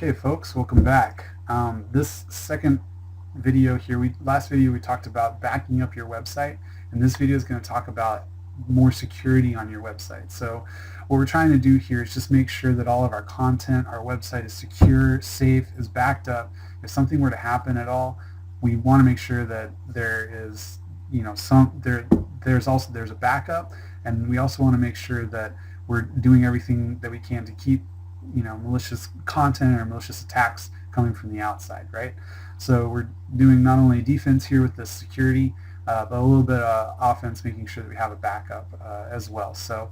Okay, folks, welcome back. This second video here, last video we talked about backing up your website, and this video is going to talk about more security on your website. So what we're trying to do here is just make sure that all of our content, our website is secure, safe, is backed up. If something were to happen at all, we want to make sure that there is, there's a backup, and we also want to make sure that we're doing everything that we can to keep malicious content or malicious attacks coming from the outside, right? So we're doing not only defense here with the security, but a little bit of offense, making sure that we have a backup as well. So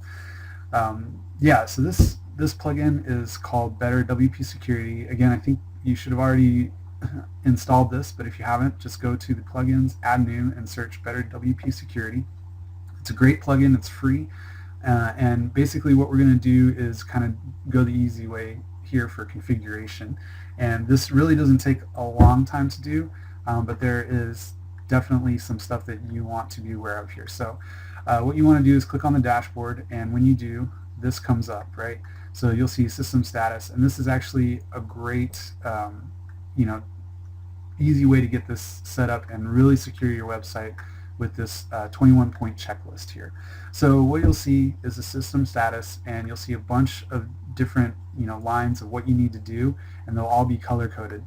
yeah, so this plugin is called Better WP Security. Again, I think you should have already installed this, but if you haven't, just go to the plugins, add new, and search Better WP Security. It's a great plugin. It's free. And basically what we're going to do is kind of go the easy way here for configuration. And this really doesn't take a long time to do, but there is definitely some stuff that you want to be aware of here. So what you want to do is click on the dashboard, and when you do, this comes up, right? So you'll see system status, and this is actually a great easy way to get this set up and really secure your website with this 21-point checklist here. So what you'll see is the system status, and you'll see a bunch of different lines of what you need to do, and they'll all be color-coded.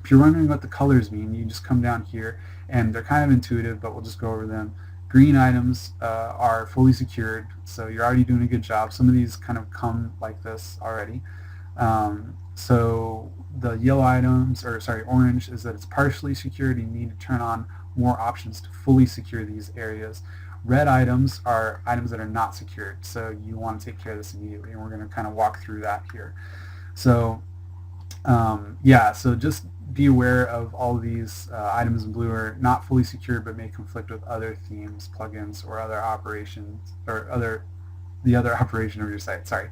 If you're wondering what the colors mean, you just come down here, and they're kind of intuitive, but we'll just go over them. Green items are fully secured, so you're already doing a good job. Some of these kind of come like this already. So the yellow items, or sorry, orange, is that it's partially secured. You need to turn on more options to fully secure these areas. Red items are items that are not secured, so you want to take care of this immediately, and we're going to kind of walk through that here. So yeah, so just be aware of all of these items in blue are not fully secured but may conflict with other themes, plugins, or other operations, or the other operation of your site. Sorry.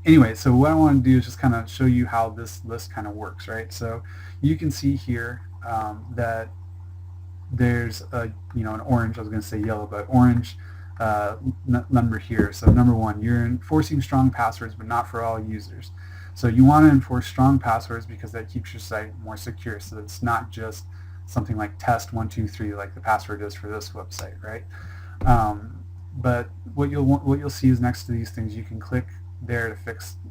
Anyway, so what I want to do is just kind of show you how this list kind of works, right? So you can see here that there's an orange, I was going to say yellow, but orange number here. So number 1, you're enforcing strong passwords, but not for all users. So you want to enforce strong passwords because that keeps your site more secure, so that it's not just something like test123 like the password is for this website, right? But what you'll see is next to these things, you can click there to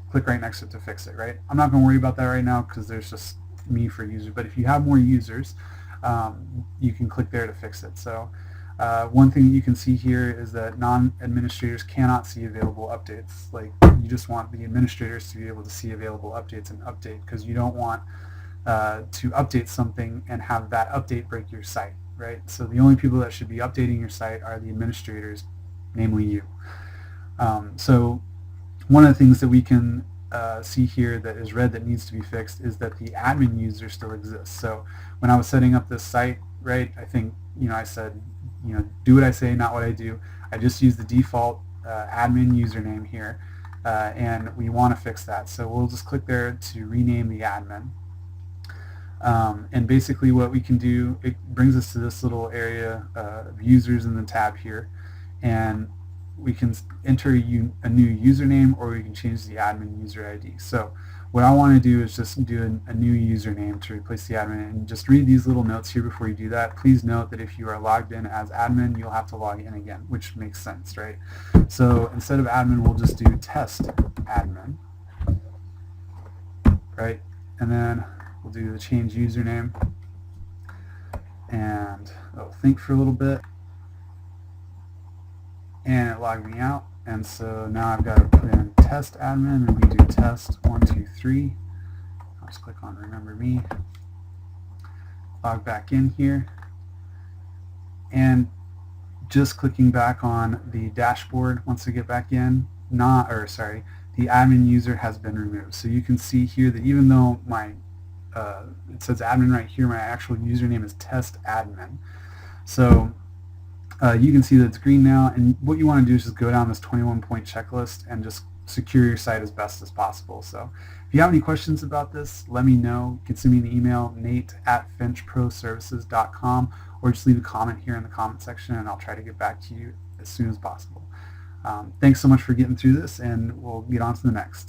click right next to it to fix it, right? I'm not going to worry about that right now because there's just me for users, but if you have more users, you can click there to fix it. So one thing that you can see here is that non-administrators cannot see available updates. Like, you just want the administrators to be able to see available updates and update, because you don't want to update something and have that update break your site, right? So the only people that should be updating your site are the administrators, namely you. So one of the things that we can see here that is red that needs to be fixed is that the admin user still exists. So when I was setting up this site, right, I think I said do what I say, not what I do. I just use the default admin username here, and we want to fix that. So we'll just click there to rename the admin. And basically what we can do, it brings us to this little area of users in the tab here, and we can enter a new username, or we can change the admin user ID. So what I want to do is just do a new username to replace the admin, and just read these little notes here before you do that. Please note that if you are logged in as admin, you'll have to log in again, which makes sense, right? So instead of admin, we'll just do test admin, right? And then we'll do the change username, and it'll think for a little bit, and it logged me out. And so now I've got to put in test admin, and we do test 1, 2, 3. I'll just click on remember me, log back in here, and just clicking back on the dashboard once I get back in, the admin user has been removed. So you can see here that even though my it says admin right here, my actual username is test admin. So you can see that it's green now, and what you want to do is just go down this 21-point checklist and just secure your site as best as possible. So if you have any questions about this, let me know. You can send me an email, nate@finchproservices.com, or just leave a comment here in the comment section, and I'll try to get back to you as soon as possible. Thanks so much for getting through this, and we'll get on to the next.